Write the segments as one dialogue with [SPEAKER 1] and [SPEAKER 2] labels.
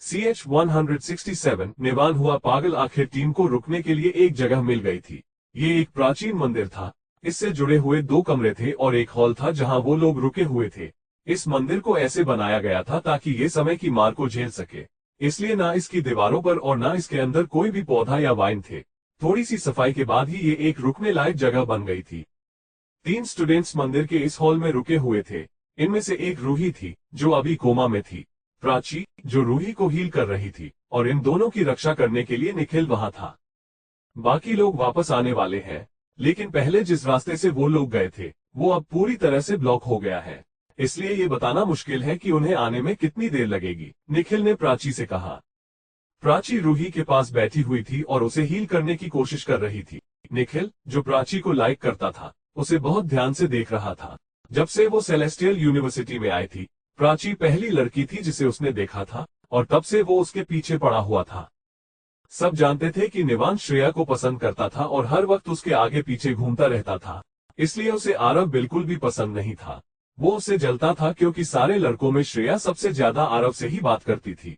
[SPEAKER 1] CH-167 निवान हुआ पागल। आखिर टीम को रुकने के लिए एक जगह मिल गई थी। ये एक प्राचीन मंदिर था। इससे जुड़े हुए 2 कमरे थे और एक हॉल था जहां वो लोग रुके हुए थे। इस मंदिर को ऐसे बनाया गया था ताकि ये समय की मार को झेल सके, इसलिए ना इसकी दीवारों पर और ना इसके अंदर कोई भी पौधा या वाइन थे। थोड़ी सी सफाई के बाद ही ये एक रुकने लायक जगह बन गई थी। 3 स्टूडेंट्स मंदिर के इस हॉल में रुके हुए थे। इनमें से एक रूही थी जो अभी कोमा में थी, प्राची जो रूही को हील कर रही थी, और इन दोनों की रक्षा करने के लिए निखिल वहां था। बाकी लोग वापस आने वाले हैं, लेकिन पहले जिस रास्ते से वो लोग गए थे वो अब पूरी तरह से ब्लॉक हो गया है, इसलिए ये बताना मुश्किल है कि उन्हें आने में कितनी देर लगेगी, निखिल ने प्राची से कहा। प्राची रूही के पास बैठी हुई थी और उसे हील करने की कोशिश कर रही थी। निखिल, जो प्राची को लाइक करता था, उसे बहुत ध्यान से देख रहा था। जब से वो सेलेस्टियल यूनिवर्सिटी में आई थी, प्राची पहली लड़की थी जिसे उसने देखा था, और तब से वो उसके पीछे पड़ा हुआ था। सब जानते थे कि निवान श्रेया को पसंद करता था और हर वक्त उसके आगे पीछे घूमता रहता था, इसलिए उसे आरव बिल्कुल भी पसंद नहीं था। वो उससे जलता था क्योंकि सारे लड़कों में श्रेया सबसे ज्यादा आरव से ही बात करती थी।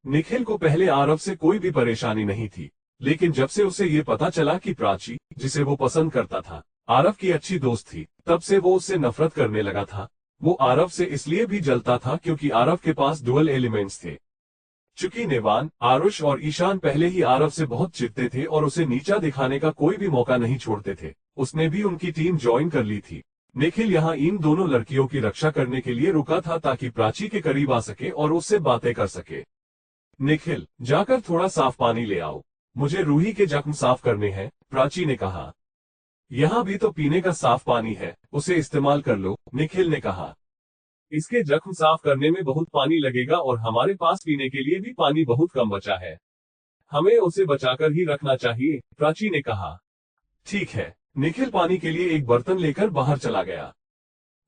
[SPEAKER 1] निखिल को पहले आरव से कोई भी परेशानी नहीं थी, लेकिन जब से उसे ये पता चला कि प्राची, जिसे वो पसंद करता था, आरव की अच्छी दोस्त थी, तब से वो उससे नफरत करने लगा था। वो आरव से इसलिए भी जलता था क्योंकि आरव के पास डुअल एलिमेंट्स थे। चूंकि निवान, आरुष और ईशान पहले ही आरव से बहुत चिढ़ते थे और उसे नीचा दिखाने का कोई भी मौका नहीं छोड़ते थे, उसने भी उनकी टीम ज्वाइन कर ली थी। निखिल यहाँ इन दोनों लड़कियों की रक्षा करने के लिए रुका था ताकि प्राची के करीब आ सके और उससे बातें कर सके। निखिल, जाकर थोड़ा साफ पानी ले आओ, मुझे रूही के जख्म साफ करने हैं, प्राची ने कहा। यहाँ भी तो पीने का साफ पानी है, उसे इस्तेमाल कर लो, निखिल ने कहा। इसके जख्म साफ करने में बहुत पानी लगेगा और हमारे पास पीने के लिए भी पानी बहुत कम बचा है, हमें उसे बचाकर ही रखना चाहिए, प्राची ने कहा। ठीक है, निखिल पानी के लिए एक बर्तन लेकर बाहर चला गया।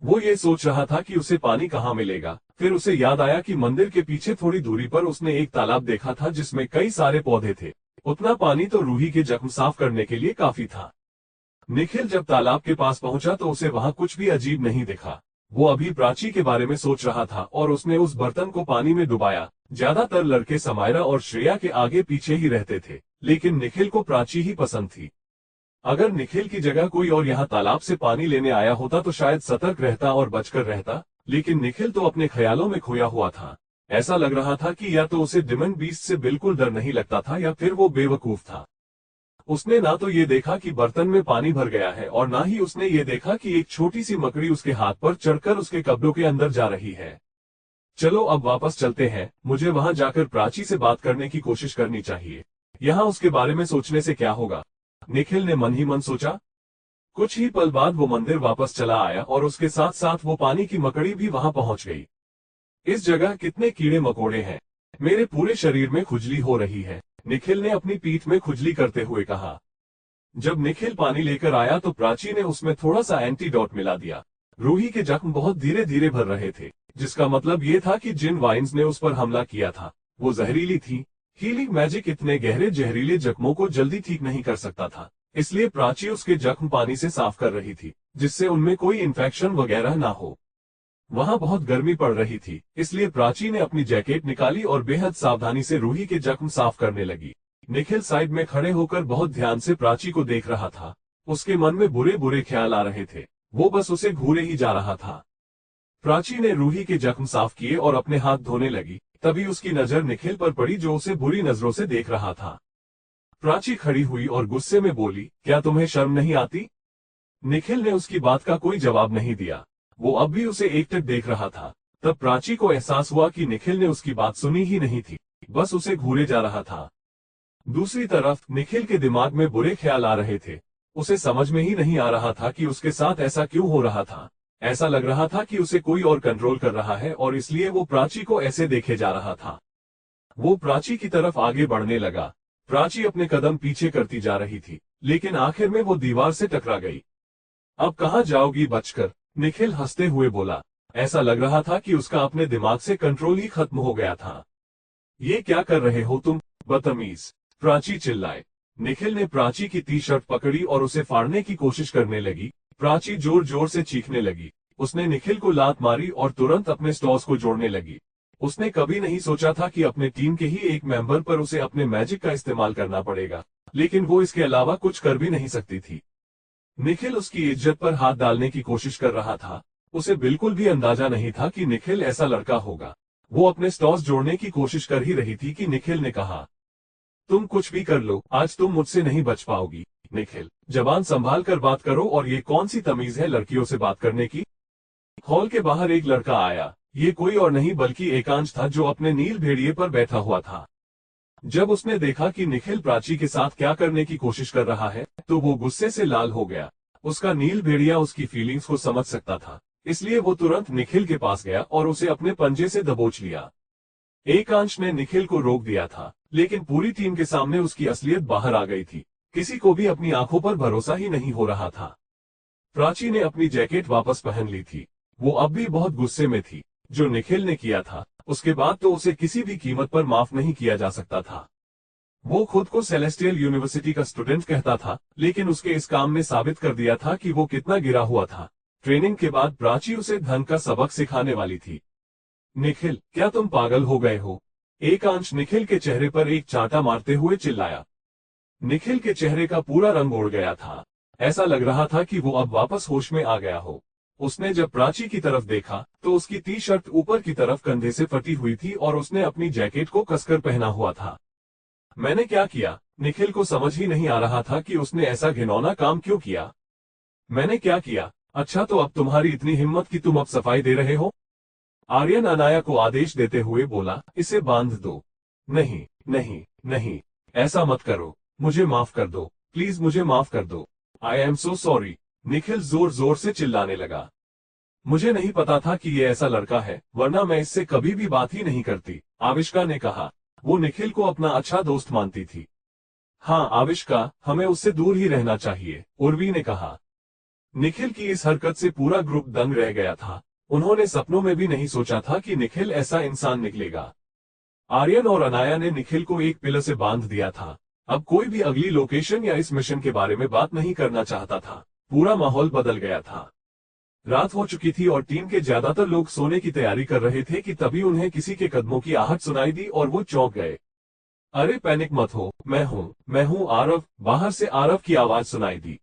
[SPEAKER 1] वो ये सोच रहा था कि उसे पानी कहाँ मिलेगा, फिर उसे याद आया कि मंदिर के पीछे थोड़ी दूरी पर उसने एक तालाब देखा था जिसमें कई सारे पौधे थे। उतना पानी तो रूही के जख्म साफ करने के लिए काफी था। निखिल जब तालाब के पास पहुंचा तो उसे वहां कुछ भी अजीब नहीं दिखा। वो अभी प्राची के बारे में सोच रहा था और उसने उस बर्तन को पानी में डुबाया। ज्यादातर लड़के समायरा और श्रेया के आगे पीछे ही रहते थे, लेकिन निखिल को प्राची ही पसंद थी। अगर निखिल की जगह कोई और यहाँ तालाब से पानी लेने आया होता तो शायद सतर्क रहता और बचकर रहता, लेकिन निखिल तो अपने ख्यालों में खोया हुआ था। ऐसा लग रहा था कि या तो उसे डिमन बीस्ट से बिल्कुल डर नहीं लगता था या फिर वो बेवकूफ था। उसने ना तो ये देखा कि बर्तन में पानी भर गया है और ना ही उसने ये देखा कि एक छोटी सी मकड़ी उसके हाथ पर चढ़कर उसके कपड़ों के अंदर जा रही है। चलो अब वापस चलते हैं, मुझे वहां जाकर प्राची से बात करने की कोशिश करनी चाहिए। यहाँ उसके बारे में सोचने से क्या होगा, निखिल ने मन ही मन सोचा। कुछ ही पल बाद वो मंदिर वापस चला आया और उसके साथ साथ वो पानी की मकड़ी भी वहां पहुंच गई। इस जगह कितने कीड़े मकोड़े हैं, मेरे पूरे शरीर में खुजली हो रही है, निखिल ने अपनी पीठ में खुजली करते हुए कहा। जब निखिल पानी लेकर आया तो प्राची ने उसमें थोड़ा सा एंटीडोट मिला दिया। रूही के जख्म बहुत धीरे धीरे भर रहे थे, जिसका मतलब ये था कि जिन वाइन्स ने उस पर हमला किया था वो जहरीली थी। हीलिंग मैजिक इतने गहरे जहरीले जख्मों को जल्दी ठीक नहीं कर सकता था, इसलिए प्राची उसके जख्म पानी से साफ कर रही थी, जिससे उनमें कोई इन्फेक्शन वगैरह ना हो। वहां बहुत गर्मी पड़ रही थी, इसलिए प्राची ने अपनी जैकेट निकाली और बेहद सावधानी से रूही के जख्म साफ करने लगी। निखिल साइड में खड़े होकर बहुत ध्यान से प्राची को देख रहा था। उसके मन में बुरे बुरे ख्याल आ रहे थे, वो बस उसे घूरे ही जा रहा था। प्राची ने रूही के जख्म साफ किए और अपने हाथ धोने लगी। तभी उसकी नजर निखिल पर पड़ी जो उसे बुरी नजरों से देख रहा था। प्राची खड़ी हुई और गुस्से में बोली, क्या तुम्हें शर्म नहीं आती? निखिल ने उसकी बात का कोई जवाब नहीं दिया, वो अब भी उसे एकटक देख रहा था। तब प्राची को एहसास हुआ कि निखिल ने उसकी बात सुनी ही नहीं थी, बस उसे घूरे जा रहा था। दूसरी तरफ निखिल के दिमाग में बुरे ख्याल आ रहे थे। उसे समझ में ही नहीं आ रहा था कि उसके साथ ऐसा क्यों हो रहा था। ऐसा लग रहा था कि उसे कोई और कंट्रोल कर रहा है और इसलिए वो प्राची को ऐसे देखे जा रहा था। वो प्राची की तरफ आगे बढ़ने लगा। प्राची अपने कदम पीछे करती जा रही थी, लेकिन आखिर में वो दीवार से टकरा गई। अब कहाँ जाओगी बचकर, निखिल हंसते हुए बोला। ऐसा लग रहा था कि उसका अपने दिमाग से कंट्रोल ही खत्म हो गया था। ये क्या कर रहे हो तुम, बदतमीज, प्राची चिल्लाए। निखिल ने प्राची की टी शर्ट पकड़ी और उसे फाड़ने की कोशिश करने लगी। प्राची जोर जोर से चीखने लगी। उसने निखिल को लात मारी और तुरंत अपने स्टॉस को जोड़ने लगी। उसने कभी नहीं सोचा था कि अपने टीम के ही एक मेंबर पर उसे अपने मैजिक का इस्तेमाल करना पड़ेगा, लेकिन वो इसके अलावा कुछ कर भी नहीं सकती थी। निखिल उसकी इज्जत पर हाथ डालने की कोशिश कर रहा था। उसे बिल्कुल भी अंदाजा नहीं था कि निखिल ऐसा लड़का होगा। वो अपने स्टॉस जोड़ने की कोशिश कर ही रही थी कि निखिल ने कहा, तुम कुछ भी कर लो, आज तुम मुझसे नहीं बच पाओगी। निखिल, जबान संभाल कर बात करो, और ये कौन सी तमीज है लड़कियों से बात करने की। हॉल के बाहर एक लड़का आया। ये कोई और नहीं बल्कि एकांश था, जो अपने नील भेड़िए पर बैठा हुआ था। जब उसने देखा कि निखिल प्राची के साथ क्या करने की कोशिश कर रहा है, तो वो गुस्से से लाल हो गया। उसका नील भेड़िया उसकी फीलिंग्स को समझ सकता था, इसलिए वो तुरंत निखिल के पास गया और उसे अपने पंजे से दबोच लिया। एकांश ने निखिल को रोक दिया था, लेकिन पूरी टीम के सामने उसकी असलियत बाहर आ गई थी। किसी को भी अपनी आंखों पर भरोसा ही नहीं हो रहा था। प्राची ने अपनी जैकेट वापस पहन ली थी। वो अब भी बहुत गुस्से में थी। जो निखिल ने किया था, उसके बाद तो उसे किसी भी कीमत पर माफ नहीं किया जा सकता था। वो खुद को सेलेस्टियल यूनिवर्सिटी का स्टूडेंट कहता था, लेकिन उसके इस काम ने साबित कर दिया था कि वो कितना गिरा हुआ था। ट्रेनिंग के बाद प्राची उसे धन का सबक सिखाने वाली थी। निखिल, क्या तुम पागल हो गए हो? एकांश निखिल के चेहरे पर एक चांटा मारते हुए चिल्लाया। निखिल के चेहरे का पूरा रंग उड़ गया था। ऐसा लग रहा था कि वो अब वापस होश में आ गया हो। उसने जब प्राची की तरफ देखा तो उसकी टी शर्ट ऊपर की तरफ कंधे से फटी हुई थी और उसने अपनी जैकेट को कसकर पहना हुआ था। मैंने क्या किया? निखिल को समझ ही नहीं आ रहा था कि उसने ऐसा घिनौना काम क्यों किया। मैंने क्या किया? अच्छा, तो अब तुम्हारी इतनी हिम्मत कि तुम अब सफाई दे रहे हो? आर्यन अनाया को आदेश देते हुए बोला, इसे बांध दो। नहीं नहीं नहीं, ऐसा मत करो। मुझे माफ कर दो, प्लीज मुझे माफ कर दो। I am so sorry. Nikhil जोर जोर से चिल्लाने लगा। मुझे नहीं पता था कि ये ऐसा लड़का है, वरना मैं इससे कभी भी बात ही नहीं करती, आविष्का ने कहा। वो निखिल को अपना अच्छा दोस्त मानती थी। हाँ आविष्का, हमें उससे दूर ही रहना चाहिए, उर्वी ने कहा। निखिल की इस हरकत से पूरा ग्रुप दंग रह गया था। उन्होंने सपनों में भी नहीं सोचा था कि निखिल ऐसा इंसान निकलेगा। आर्यन और अनाया ने निखिल को एक पिलर से बांध दिया था। अब कोई भी अगली लोकेशन या इस मिशन के बारे में बात नहीं करना चाहता था। पूरा माहौल बदल गया था। रात हो चुकी थी और टीम के ज्यादातर लोग सोने की तैयारी कर रहे थे कि तभी उन्हें किसी के कदमों की आहट सुनाई दी और वो चौंक गए। अरे पैनिक मत हो, मैं हूँ आरव। बाहर से आरव की आवाज सुनाई दी।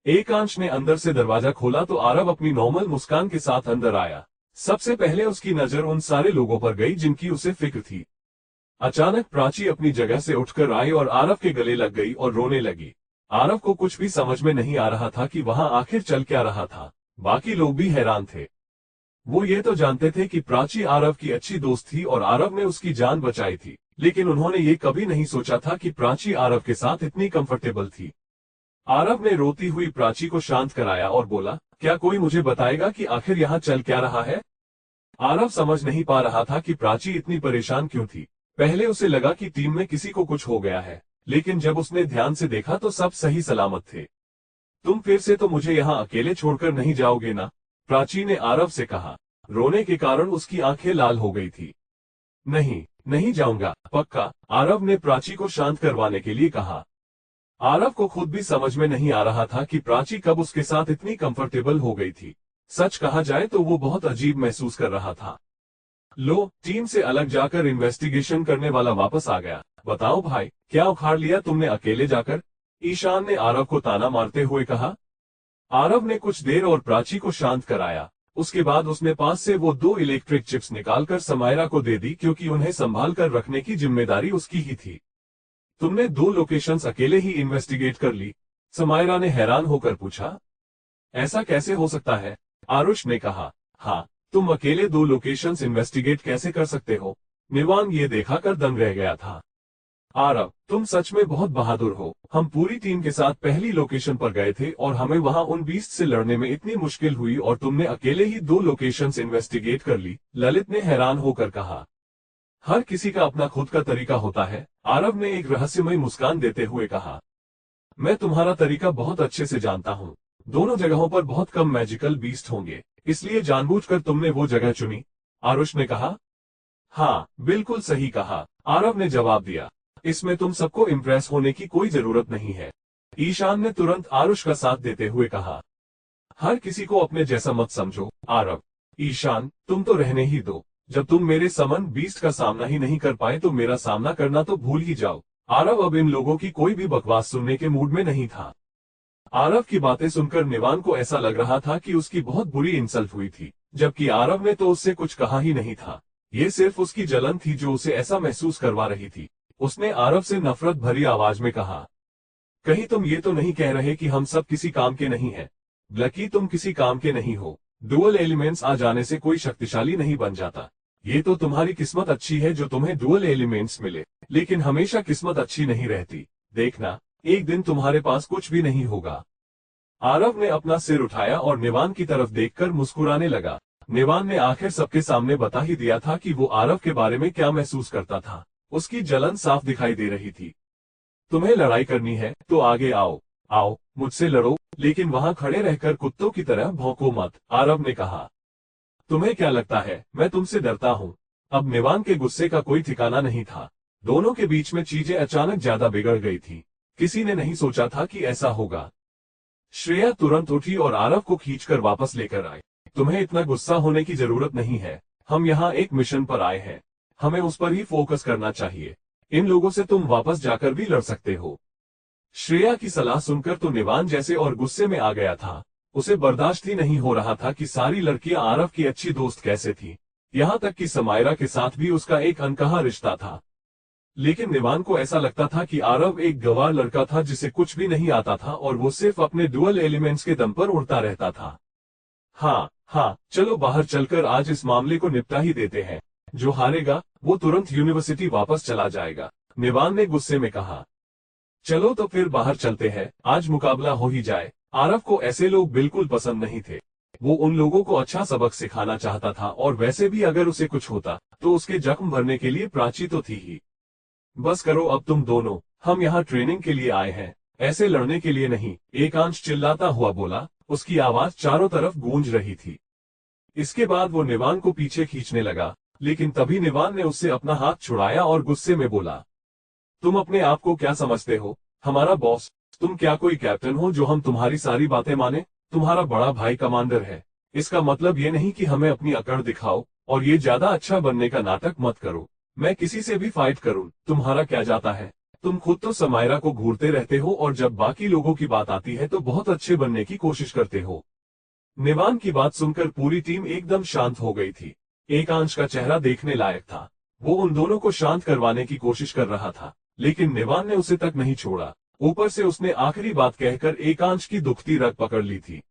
[SPEAKER 1] एकांश ने अंदर से दरवाजा खोला तो आरव अपनी नॉर्मल मुस्कान के साथ अंदर आया। सबसे पहले उसकी नजर उन सारे लोगों पर गई जिनकी उसे फिक्र थी। अचानक प्राची अपनी जगह से उठकर आई और आरव के गले लग गई और रोने लगी। आरव को कुछ भी समझ में नहीं आ रहा था कि वहां आखिर चल क्या रहा था। बाकी लोग भी हैरान थे। वो ये तो जानते थे कि प्राची आरव की अच्छी दोस्त थी और आरव ने उसकी जान बचाई थी, लेकिन उन्होंने ये कभी नहीं सोचा था कि प्राची आरव के साथ इतनी कंफर्टेबल थी। आरव ने रोती हुई प्राची को शांत कराया और बोला, क्या कोई मुझे बताएगा कि आखिर यहाँ चल क्या रहा है? आरव समझ नहीं पा रहा था कि प्राची इतनी परेशान क्यों थी। पहले उसे लगा कि टीम में किसी को कुछ हो गया है, लेकिन जब उसने ध्यान से देखा तो सब सही सलामत थे। तुम फिर से तो मुझे यहाँ अकेले छोड़कर नहीं जाओगे ना? प्राची ने आरव से कहा। रोने के कारण उसकी आंखें लाल हो गई थी। नहीं, नहीं जाऊंगा, पक्का, आरव ने प्राची को शांत करवाने के लिए कहा। आरव को खुद भी समझ में नहीं आ रहा था कि प्राची कब उसके साथ इतनी कंफर्टेबल हो गई थी। सच कहा जाए तो वो बहुत अजीब महसूस कर रहा था। लो, टीम से अलग जाकर इन्वेस्टिगेशन करने वाला वापस आ गया। बताओ भाई, क्या उखाड़ लिया तुमने अकेले जाकर? ईशान ने आरव को ताना मारते हुए कहा। आरव ने कुछ देर और प्राची को शांत कराया। उसके बाद उसने पास से वो 2 इलेक्ट्रिक चिप्स निकालकर समायरा को दे दी, क्योंकि उन्हें संभाल कर रखने की जिम्मेदारी उसकी ही थी। तुमने 2 लोकेशंस अकेले ही इन्वेस्टिगेट कर ली? समायरा ने हैरान होकर पूछा। ऐसा कैसे हो सकता है? आरुष ने कहा। हाँ, तुम अकेले 2 लोकेशंस इन्वेस्टिगेट कैसे कर सकते हो? निवांग ये देखा कर दंग रह गया था। आरव, तुम सच में बहुत बहादुर हो। हम पूरी टीम के साथ पहली लोकेशन पर गए थे और हमें वहां उन बीस्ट से लड़ने में इतनी मुश्किल हुई और तुमने अकेले ही 2 लोकेशंस इन्वेस्टिगेट कर ली, ललित ने हैरान होकर कहा। हर किसी का अपना खुद का तरीका होता है, आरव ने एक रहस्यमय मुस्कान देते हुए कहा। मैं तुम्हारा तरीका बहुत अच्छे से जानता हूँ। दोनों जगहों पर बहुत कम मैजिकल बीस्ट होंगे, इसलिए जानबूझकर तुमने वो जगह चुनी, आरुष ने कहा। हाँ, बिल्कुल सही कहा, आरव ने जवाब दिया। इसमें तुम सबको इम्प्रेस होने की कोई जरूरत नहीं है, ईशान ने तुरंत आरुष का साथ देते हुए कहा। हर किसी को अपने जैसा मत समझो, आरव। ईशान, तुम तो रहने ही दो। जब तुम मेरे समन बीस्ट का सामना ही नहीं कर पाए तो मेरा सामना करना तो भूल ही जाओ। आरव अब इन लोगों की कोई भी बकवास सुनने के मूड में नहीं था। आरव की बातें सुनकर निवान को ऐसा लग रहा था कि उसकी बहुत बुरी इंसल्ट हुई थी, जबकि आरव ने तो उससे कुछ कहा ही नहीं था। ये सिर्फ उसकी जलन थी जो उसे ऐसा महसूस करवा रही थी। उसने आरव से नफरत भरी आवाज में कहा, कहीं तुम ये तो नहीं कह रहे कि हम सब किसी काम के नहीं हैं? ब्लैकी, तुम किसी काम के नहीं हो। डुअल एलिमेंट्स आ जाने से कोई शक्तिशाली नहीं बन जाता। ये तो तुम्हारी किस्मत अच्छी है जो तुम्हें डुअल एलिमेंट्स मिले, लेकिन हमेशा किस्मत अच्छी नहीं रहती। देखना, एक दिन तुम्हारे पास कुछ भी नहीं होगा। आरव ने अपना सिर उठाया और निवान की तरफ देखकर मुस्कुराने लगा। निवान ने आखिर सबके सामने बता ही दिया था कि वो आरव के बारे में क्या महसूस करता था। उसकी जलन साफ दिखाई दे रही थी। तुम्हें लड़ाई करनी है तो आगे आओ, आओ मुझसे लड़ो, लेकिन वहां खड़े रहकर कुत्तों की तरह भौंको मत, आरव ने कहा। तुम्हें क्या लगता है मैं तुमसे डरता हूं? अब निवान के गुस्से का कोई ठिकाना नहीं था। दोनों के बीच में चीजें अचानक ज्यादा बिगड़ गई थी। किसी ने नहीं सोचा था कि ऐसा होगा। श्रेया तुरंत उठी और आरव को खींचकर वापस लेकर आई। तुम्हें इतना गुस्सा होने की जरूरत नहीं है। हम यहाँ एक मिशन पर आए हैं, हमें उस पर ही फोकस करना चाहिए। इन लोगों से तुम वापस जाकर भी लड़ सकते हो। श्रेया की सलाह सुनकर तो निवान जैसे और गुस्से में आ गया था। उसे बर्दाश्त ही नहीं हो रहा था कि सारी लड़कियां आरव की अच्छी दोस्त कैसे थी। यहाँ तक कि समायरा के साथ भी उसका एक अनकहा रिश्ता था। लेकिन निवान को ऐसा लगता था कि आरव एक गंवार लड़का था जिसे कुछ भी नहीं आता था और वो सिर्फ अपने डुअल एलिमेंट्स के दम पर उड़ता रहता था। हाँ, चलो बाहर चलकर आज इस मामले को निपटा ही देते हैं। जो हारेगा वो तुरंत यूनिवर्सिटी वापस चला जाएगा, निवान ने गुस्से में कहा। चलो तो फिर बाहर चलते हैं, आज मुकाबला हो ही जाए। आरव को ऐसे लोग बिल्कुल पसंद नहीं थे। वो उन लोगों को अच्छा सबक सिखाना चाहता था और वैसे भी अगर उसे कुछ होता तो उसके जख्म भरने के लिए प्राची तो थी ही। बस करो अब तुम दोनों, हम यहाँ ट्रेनिंग के लिए आए हैं, ऐसे लड़ने के लिए नहीं, एकांश चिल्लाता हुआ बोला। उसकी आवाज चारों तरफ गूंज रही थी। इसके बाद वो निवान को पीछे खींचने लगा, लेकिन तभी निवान ने उससे अपना हाथ छुड़ाया और गुस्से में बोला, तुम अपने आप को क्या समझते हो, हमारा बॉस? तुम क्या कोई कैप्टन हो जो हम तुम्हारी सारी बातें माने? तुम्हारा बड़ा भाई कमांडर है। इसका मतलब ये नहीं कि हमें अपनी अकड़ दिखाओ और ये ज्यादा अच्छा बनने का नाटक मत करो। मैं किसी से भी फाइट करूं, तुम्हारा क्या जाता है? तुम खुद तो समायरा को घूरते रहते हो और जब बाकी लोगों की बात आती है तो बहुत अच्छे बनने की कोशिश करते हो। निवान की बात सुनकर पूरी टीम एकदम शांत हो गई थी। एकांश का चेहरा देखने लायक था। वो उन दोनों को शांत करवाने की कोशिश कर रहा था, लेकिन निवान ने उसे तक नहीं छोड़ा। ऊपर से उसने आखिरी बात कहकर एकांश की दुखती रग पकड़ ली थी।